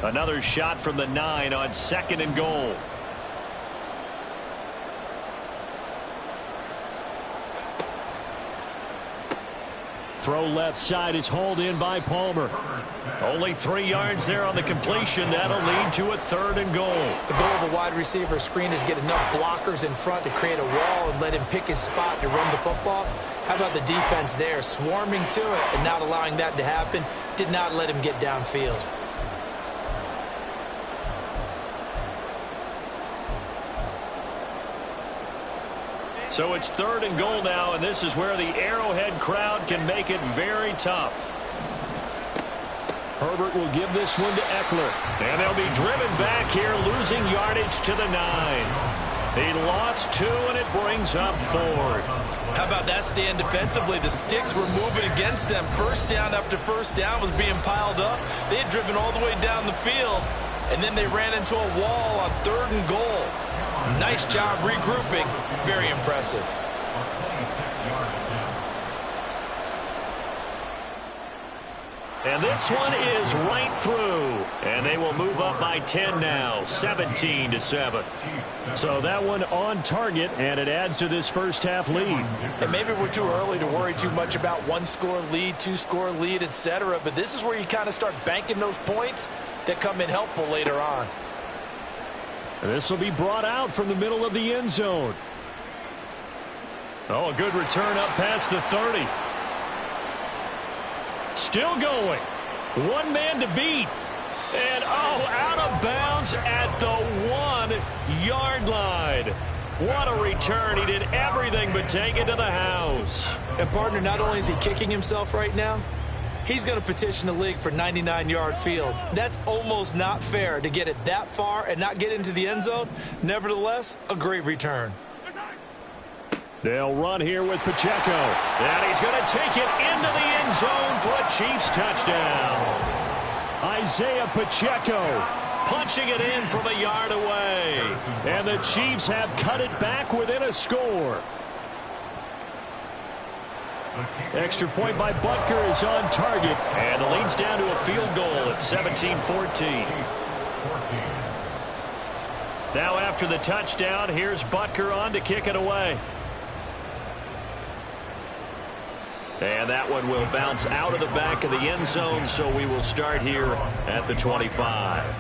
Another shot from the 9 on 2nd and goal. Throw left side is hauled in by Palmer. Only 3 yards there on the completion. That'll lead to a 3rd and goal. The goal of a wide receiver screen is get enough blockers in front to create a wall and let him pick his spot to run the football. How about the defense there, swarming to it and not allowing that to happen? Did not let him get downfield. So it's 3rd and goal now, and this is where the Arrowhead crowd can make it very tough. Herbert will give this one to Eckler. And they'll be driven back here, losing yardage to the 9. He lost 2, and it brings up 4th. How about that stand defensively? The sticks were moving against them. First down after first down was being piled up. They had driven all the way down the field, and then they ran into a wall on 3rd and goal. Nice job regrouping. Very impressive. And this one is right through. And they will move up by 10 now, 17-7. So that one on target, and it adds to this first half lead. And maybe we're too early to worry too much about 1-score lead, 2-score lead, etc. But this is where you kind of start banking those points that come in helpful later on. And this will be brought out from the middle of the end zone. Oh, a good return up past the 30. Still going. 1 man to beat. And, oh, out of bounds at the 1-yard line. What a return. He did everything but take it to the house. And, partner, not only is he kicking himself right now, he's going to petition the league for 99-yard fields. That's almost not fair to get it that far and not get into the end zone. Nevertheless, a great return. They'll run here with Pacheco. And he's going to take it into the end zone for a Chiefs touchdown. Isaiah Pacheco punching it in from a yard away. And the Chiefs have cut it back within a score. Extra point by Butker is on target. And the lead's down to a field goal at 17-14. Now after the touchdown, here's Butker on to kick it away. And that one will bounce out of the back of the end zone, so we will start here at the 25.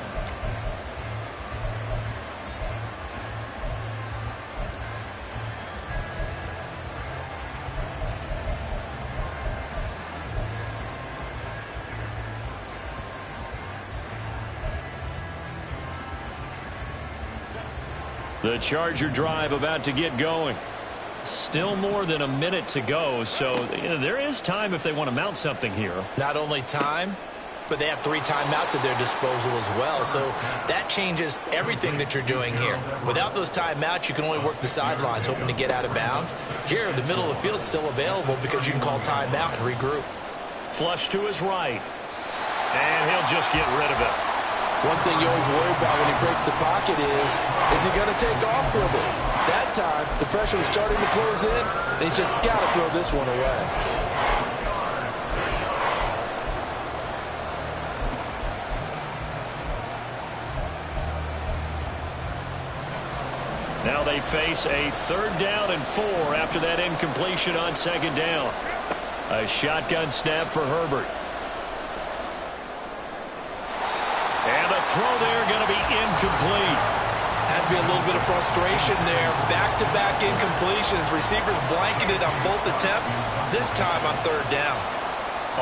The Charger drive about to get going. Still more than a minute to go, so there is time if they want to mount something here. Not only time, but they have 3 timeouts at their disposal as well, so that changes everything that you're doing here. Without those timeouts, you can only work the sidelines, hoping to get out of bounds. Here, the middle of the field is still available because you can call timeout and regroup. Flush to his right, and he'll just get rid of it. One thing you always worry about when he breaks the pocket is he going to take off with it? That time, the pressure was starting to close in, and he's just got to throw this one away. Now they face a 3rd down and 4 after that incompletion on 2nd down. A shotgun snap for Herbert. And the throw there going to be incomplete. Has to be a little bit of frustration there. Back-to-back incompletions. Receivers blanketed on both attempts, this time on 3rd down.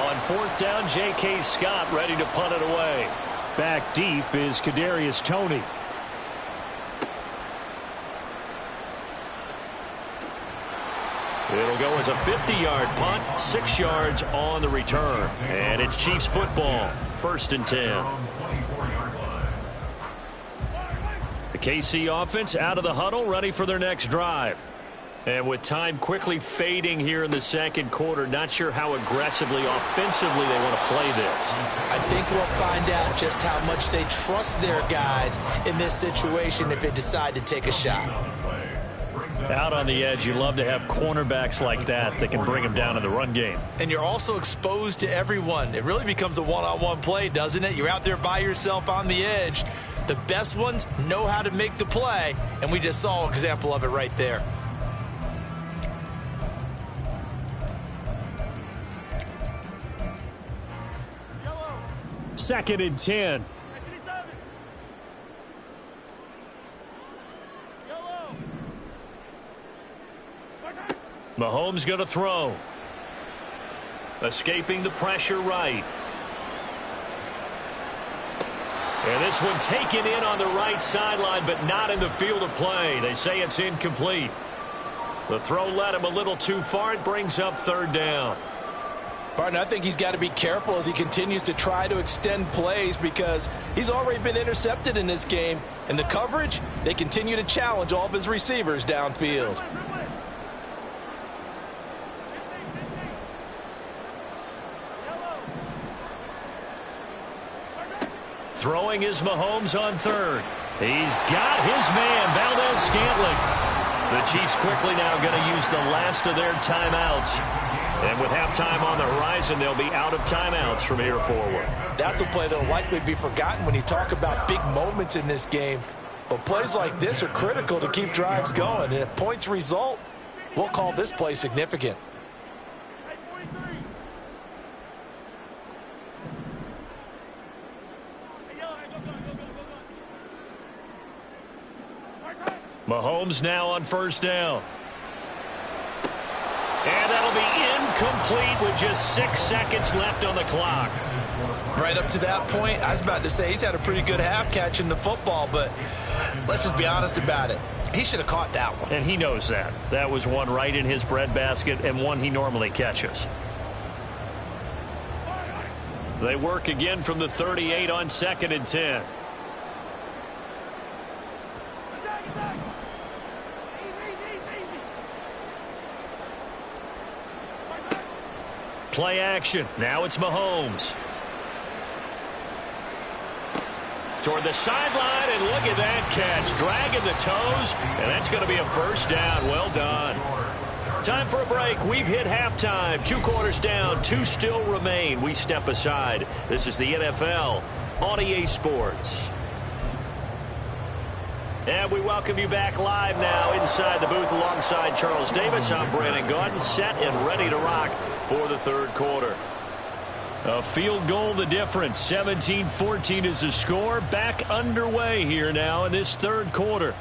On 4th down, J.K. Scott ready to punt it away. Back deep is Kadarius Toney. It'll go as a 50-yard punt, 6 yards on the return. And it's Chiefs football, 1st and 10. The KC offense out of the huddle, ready for their next drive. And with time quickly fading here in the 2nd quarter, not sure how aggressively, offensively they want to play this. I think we'll find out just how much they trust their guys in this situation if they decide to take a shot. Out on the edge, you love to have cornerbacks like that can bring them down in the run game. And you're also exposed to everyone. It really becomes a one-on-one play, doesn't it? You're out there by yourself on the edge. The best ones know how to make the play, and we just saw an example of it right there. Second and 10. Mahomes going to throw. Escaping the pressure right. And this one taken in on the right sideline, but not in the field of play. They say it's incomplete. The throw led him a little too far. It brings up third down. Partner, I think he's got to be careful as he continues to try to extend plays because he's already been intercepted in this game. And the coverage, they continue to challenge all of his receivers downfield. Throwing is Mahomes on third. He's got his man, Valdes-Scantling. The Chiefs quickly now going to use the last of their timeouts. And with halftime on the horizon, they'll be out of timeouts from here forward. That's a play that will likely be forgotten when you talk about big moments in this game. But plays like this are critical to keep drives going. And if points result, we'll call this play significant. Mahomes now on first down. And that'll be incomplete with just 6 seconds left on the clock. Right up to that point, I was about to say he's had a pretty good half catching the football, but let's just be honest about it. He should have caught that one. And he knows that. That was one right in his breadbasket and one he normally catches. They work again from the 38 on second and 10. Play action. Now it's Mahomes. Toward the sideline, and look at that catch. Dragging the toes, and that's going to be a first down. Well done. Time for a break. We've hit halftime. 2 quarters down, 2 still remain. We step aside. This is the NFL on EA Sports. And we welcome you back live now inside the booth alongside Charles Davis. I'm Brandon Gaudin, set and ready to rock for the third quarter. A field goal the difference. 17-14 is the score. Back underway here now in this third quarter.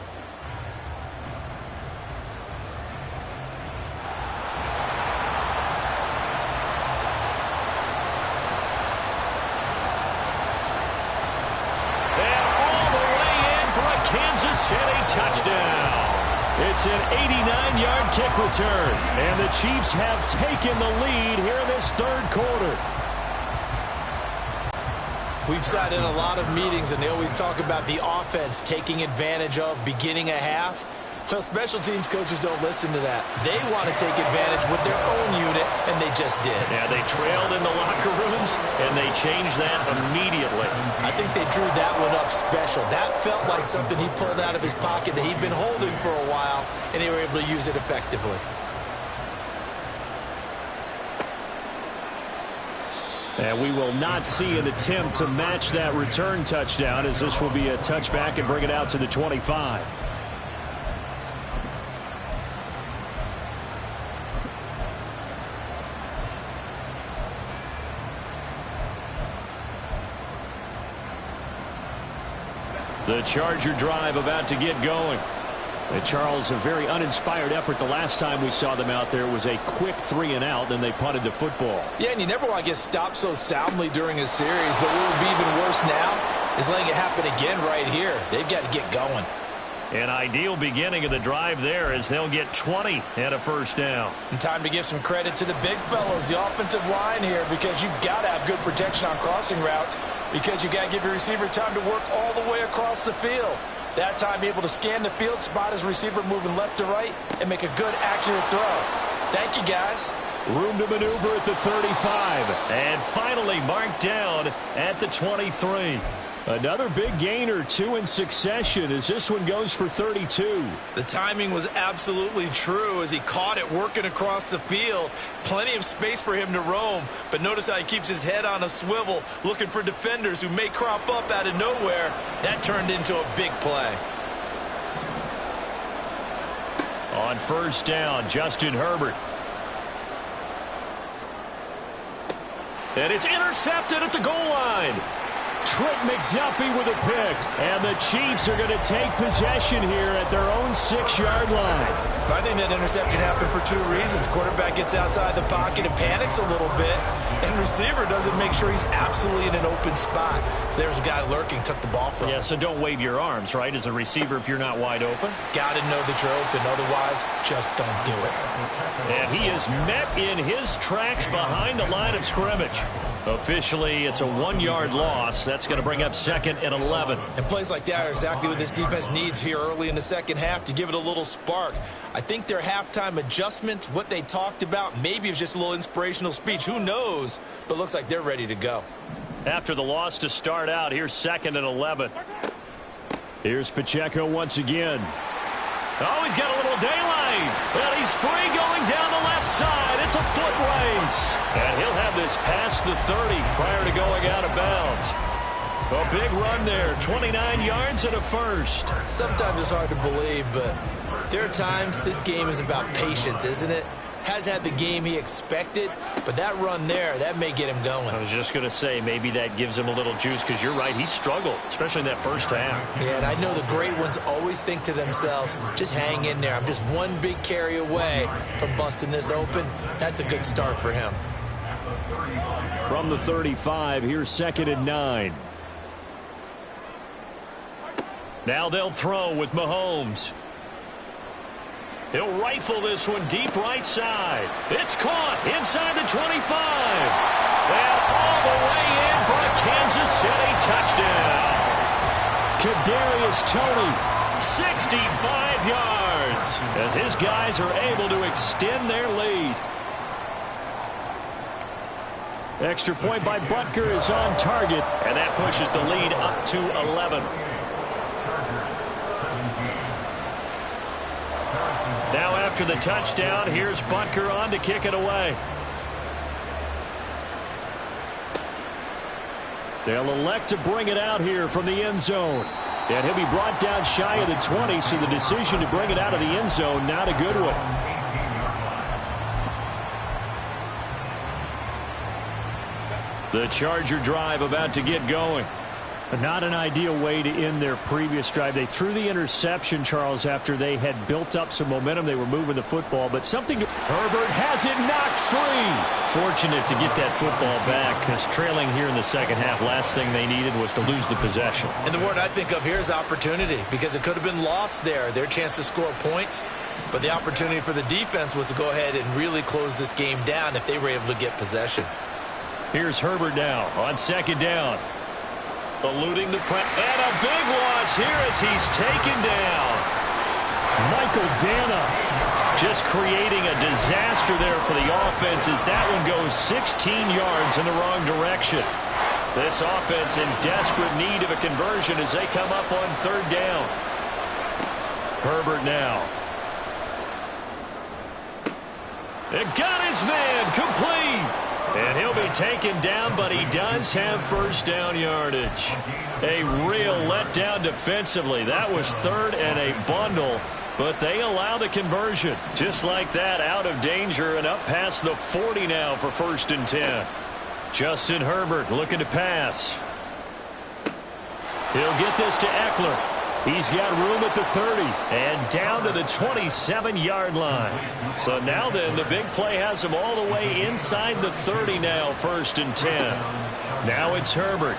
Touchdown. It's an 89-yard kick return, and the Chiefs have taken the lead here in this third quarter. We've sat in a lot of meetings, and they always talk about the offense taking advantage of beginning a half. Well, special teams coaches don't listen to that. They want to take advantage with their own unit, and they just did. Yeah, they trailed in the locker rooms, and they changed that immediately. I think they drew that one up special. That felt like something he pulled out of his pocket that he'd been holding for a while, and they were able to use it effectively. And we will not see an attempt to match that return touchdown, as this will be a touchback and bring it out to the 25. The Charger drive about to get going. And Charles, a very uninspired effort. The last time we saw them out there was a quick 3-and-out, and they punted the football. Yeah, and you never want to get stopped so soundly during a series, but what would be even worse now is letting it happen again right here. They've got to get going. An ideal beginning of the drive there as they'll get 20 and a first down. And time to give some credit to the big fellows, the offensive line here, because you've got to have good protection on crossing routes, because you've got to give your receiver time to work all the way across the field. That time, be able to scan the field, spot his receiver moving left to right, and make a good, accurate throw. Thank you, guys. Room to maneuver at the 35. And finally marked down at the 23. Another big gain or 2 in succession as this one goes for 32. The timing was absolutely true as he caught it working across the field. Plenty of space for him to roam, but notice how he keeps his head on a swivel looking for defenders who may crop up out of nowhere. That turned into a big play. On first down, Justin Herbert. And it's intercepted at the goal line. Trent McDuffie with a pick. And the Chiefs are going to take possession here at their own 6-yard line. I think that interception happened for 2 reasons. Quarterback gets outside the pocket and panics a little bit. And receiver doesn't make sure he's absolutely in an open spot. So there's a guy lurking, took the ball from him. Yeah, so don't wave your arms, right, as a receiver if you're not wide open. Got to know that you're open. Otherwise, just don't do it. And he is met in his tracks behind the line of scrimmage. Officially, it's a 1-yard loss. That's going to bring up 2nd and 11. And plays like that are exactly what this defense needs here early in the second half to give it a little spark. I think their halftime adjustments, what they talked about, maybe it was just a little inspirational speech. Who knows? But looks like they're ready to go. After the loss to start out, here's 2nd and 11. Here's Pacheco once again. Oh, he's got a little daylight. Well, he's free going down the left side. It's a foot race. And he'll have this past the 30 prior to going out of bounds. A big run there, 29 yards and a first. Sometimes it's hard to believe, but there are times this game is about patience, isn't it? Has had the game he expected, but that run there, that may get him going. I was just going to say, maybe that gives him a little juice because you're right, he struggled, especially in that first half. Yeah, and I know the great ones always think to themselves, just hang in there. I'm just one big carry away from busting this open. That's a good start for him. From the 35, here's 2nd and 9. Now they'll throw with Mahomes. He'll rifle this one deep right side. It's caught inside the 25. And all the way in for a Kansas City touchdown. Kadarius Toney, 65 yards, as his guys are able to extend their lead. Extra point by Butker is on target, and that pushes the lead up to 11. Now after the touchdown, here's Butker on to kick it away. They'll elect to bring it out here from the end zone. And he'll be brought down shy of the 20, so the decision to bring it out of the end zone, not a good one. The Charger drive about to get going. Not an ideal way to end their previous drive. They threw the interception, Charles, after they had built up some momentum. They were moving the football, but something... Herbert has it knocked free. Fortunate to get that football back, because trailing here in the second half, last thing they needed was to lose the possession. And the word I think of here is opportunity, because it could have been lost there, their chance to score points. But the opportunity for the defense was to go ahead and really close this game down if they were able to get possession. Here's Herbert now on 2nd down. Eluding the press. And a big loss here as he's taken down. Michael Dana just creating a disaster there for the offense as that one goes 16 yards in the wrong direction. This offense in desperate need of a conversion as they come up on 3rd down. Herbert now. It got his man complete. And he'll be taken down, but he does have first down yardage. A real letdown defensively. That was 3rd and a bundle, but they allow the conversion. Just like that, out of danger and up past the 40 now for 1st and 10. Justin Herbert looking to pass. He'll get this to Eckler. He's got room at the 30 and down to the 27-yard line. So now then, the big play has him all the way inside the 30 now, 1st and 10. Now it's Herbert.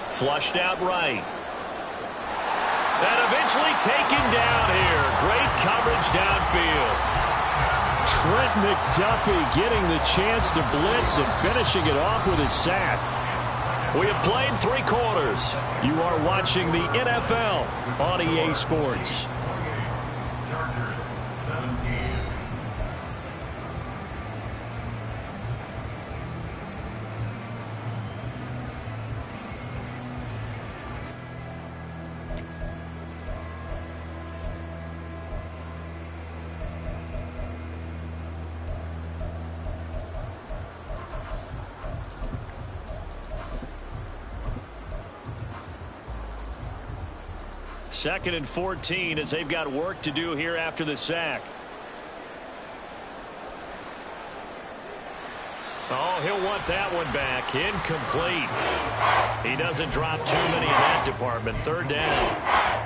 Flushed out right. And eventually taken down here. Great coverage downfield. Trent McDuffie getting the chance to blitz and finishing it off with his sack. We have played 3 quarters. You are watching the NFL on EA Sports. 2nd and 14 as they've got work to do here after the sack. Oh, he'll want that one back. Incomplete. He doesn't drop too many in that department. 3rd down.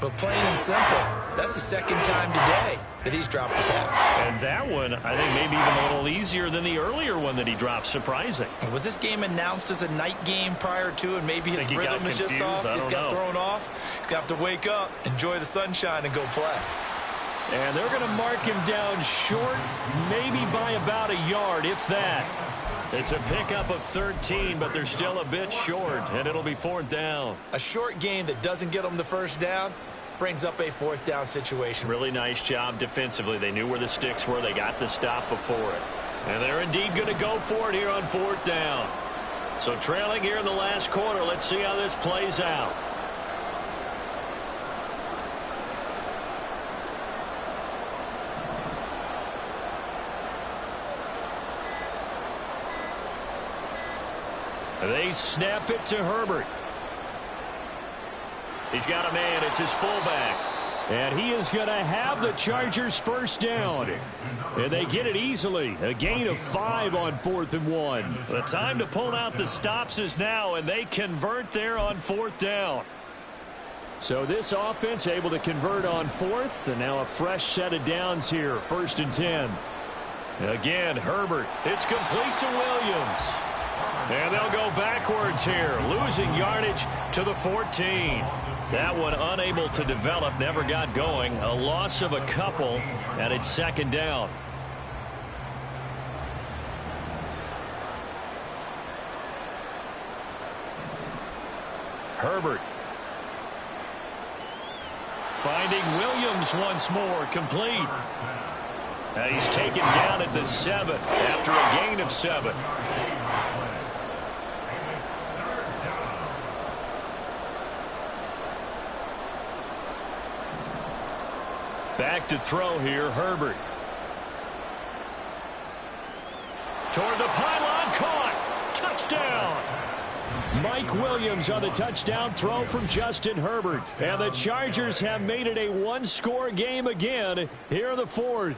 But plain and simple, that's the 2nd time today that he's dropped a pass. And that one, I think, maybe even a little easier than the earlier one that he dropped. Surprising. Was this game announced as a night game prior to, and maybe his rhythm is just off? He's got thrown off. He's got to wake up, enjoy the sunshine, and go play. And they're going to mark him down short, maybe by about a yard, if that. It's a pickup of 13, but they're still a bit short, and it'll be 4th down. A short gain that doesn't get them the 1st down brings up a 4th down situation. Really nice job defensively. They knew where the sticks were. They got the stop before it. And they're indeed going to go for it here on 4th down. So trailing here in the last quarter. Let's see how this plays out. They snap it to Herbert. He's got a man. It's his fullback. And he is going to have the Chargers 1st down. And they get it easily. A gain of 5 on 4th and 1. The time to pull out the stops is now, and they convert there on 4th down. So this offense able to convert on 4th, and now a fresh set of downs here. 1st and 10. Again, Herbert. It's complete to Williams. And they'll go backwards here, losing yardage to the 14. That one unable to develop, never got going. A loss of a couple, and it's 2nd down. Herbert. Finding Williams once more, complete. And he's taken down at the 7 after a gain of 7. Back to throw here, Herbert. Toward the pylon, caught. Touchdown. Mike Williams on the touchdown throw from Justin Herbert. And the Chargers have made it a one-score game again here in the 4th.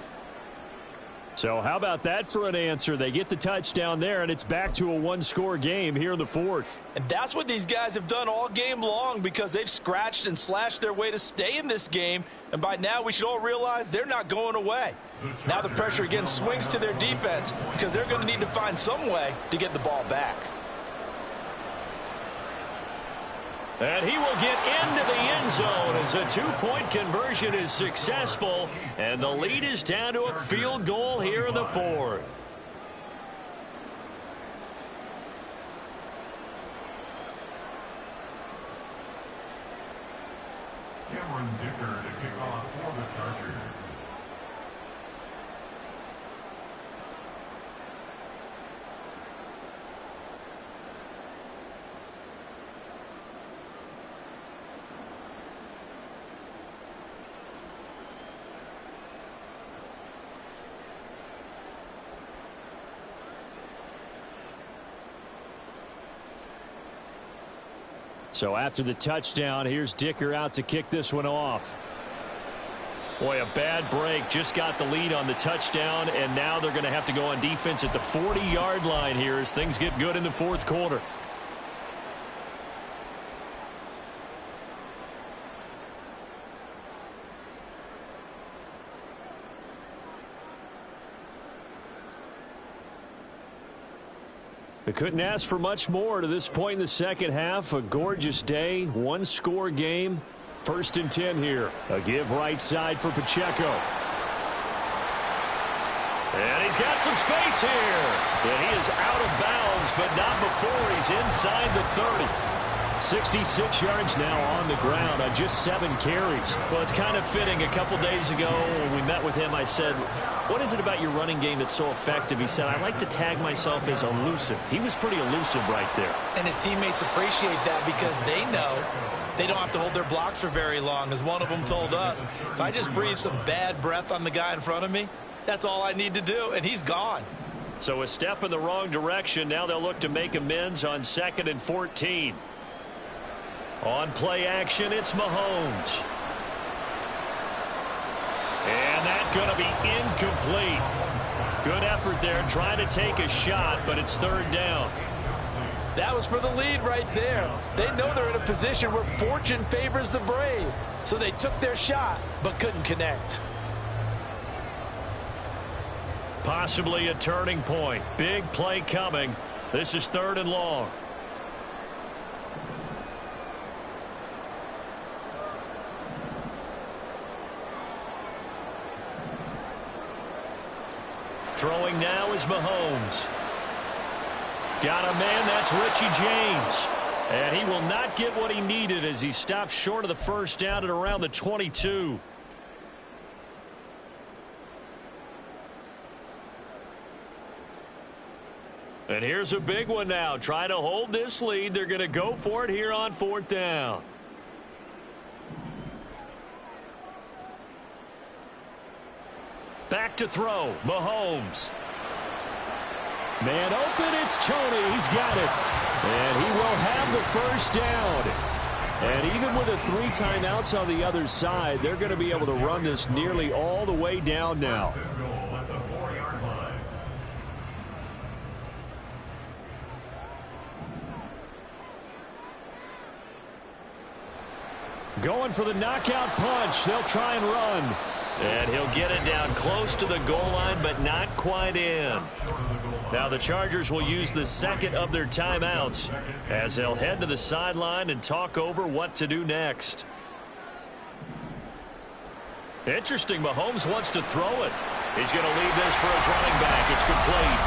So how about that for an answer? They get the touchdown there, and it's back to a one-score game here in the 4th. And that's what these guys have done all game long, because they've scratched and slashed their way to stay in this game. And by now, we should all realize they're not going away. Now the pressure again swings to their defense, because they're going to need to find some way to get the ball back. And he will get into the end zone as a 2-point conversion is successful. And the lead is down to a field goal here in the 4th. Cameron Dicker to kick off for the Chargers. So after the touchdown, here's Dicker out to kick this one off. Boy, a bad break. Just got the lead on the touchdown, and now they're going to have to go on defense at the 40-yard line here as things get good in the 4th quarter. They couldn't ask for much more to this point in the second half. A gorgeous day, one-score game. 1st and 10 here. A give right side for Pacheco. And he's got some space here. And he is out of bounds, but not before he's inside the 30. 66 yards now on the ground on just 7 carries. Well, it's kind of fitting. A couple days ago when we met with him, I said, what is it about your running game that's so effective? He said, I like to tag myself as elusive. He was pretty elusive right there. And his teammates appreciate that because they know they don't have to hold their blocks for very long. As one of them told us, if I just breathe some bad breath on the guy in front of me, that's all I need to do, and he's gone. So a step in the wrong direction. Now they'll look to make amends on 2nd and 14. On play action, it's Mahomes. And that's going to be incomplete. Good effort there trying to take a shot, but it's third down. That was for the lead right there. They know they're in a position where fortune favors the brave. So they took their shot, but couldn't connect. Possibly a turning point. Big play coming. This is third and long. Throwing now is Mahomes. Got a man, that's Richie James. And he will not get what he needed as he stops short of the first down at around the 22. And here's a big one now. Trying to hold this lead. They're going to go for it here on fourth down. Back to throw. Mahomes. Man open, it's Tony. He's got it. And he will have the first down. And even with the 3 timeouts on the other side, they're going to be able to run this nearly all the way down now. Going for the knockout punch. They'll try and run. And he'll get it down close to the goal line, but not quite in. Now the Chargers will use the second of their timeouts as they'll head to the sideline and talk over what to do next. Interesting, Mahomes wants to throw it. He's going to leave this for his running back. It's complete.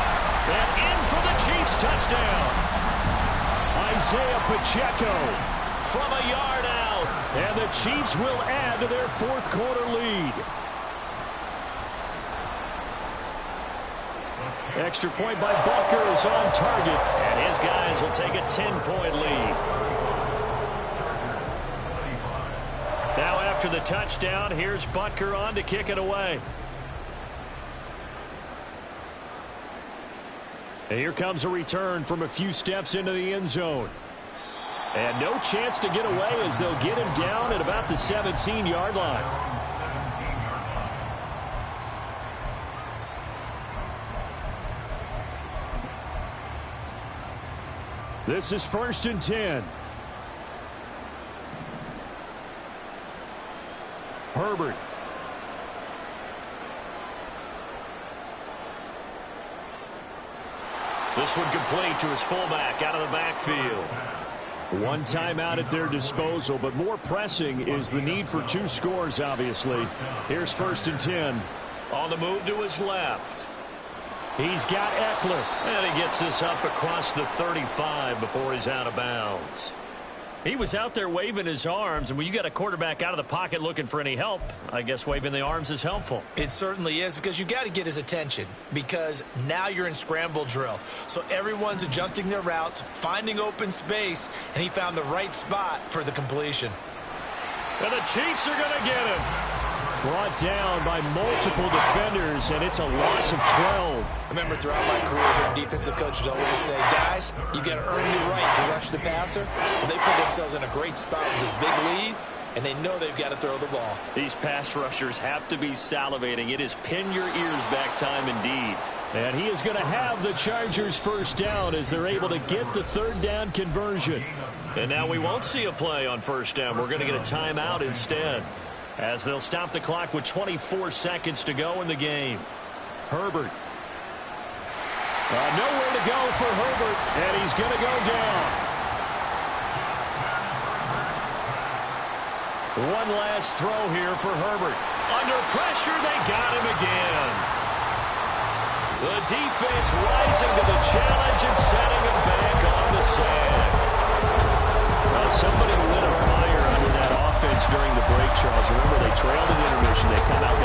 And in for the Chiefs touchdown. Isaiah Pacheco from a yard out. And the Chiefs will add to their fourth quarter lead. Extra point by Butker is on target. And his guys will take a 10-point lead. Now after the touchdown, here's Butker on to kick it away. And here comes a return from a few steps into the end zone. And no chance to get away as they'll get him down at about the 17-yard line. This is 1st and 10. Herbert. This one complete to his fullback out of the backfield. One timeout at their disposal, but more pressing is the need for 2 scores, obviously. Here's 1st and 10. On the move to his left. He's got Eckler. And he gets this up across the 35 before he's out of bounds. He was out there waving his arms, and when you got a quarterback out of the pocket looking for any help, I guess waving the arms is helpful. It certainly is, because you got to get his attention, because now you're in scramble drill. So everyone's adjusting their routes, finding open space, and he found the right spot for the completion. And the Chiefs are going to get him. Brought down by multiple defenders, and it's a loss of 12. I remember throughout my career hearing defensive coaches always say, guys, you got to earn the right to rush the passer. And they put themselves in a great spot with this big lead, and they know they've got to throw the ball. These pass rushers have to be salivating. It is pin your ears back time indeed. And he is going to have the Chargers first down as they're able to get the third down conversion. And now we won't see a play on first down. We're going to get a timeout instead, as they'll stop the clock with 24 seconds to go in the game. Herbert. Nowhere to go for Herbert, and he's going to go down. One last throw here for Herbert. Under pressure, they got him again. The defense rising to the challenge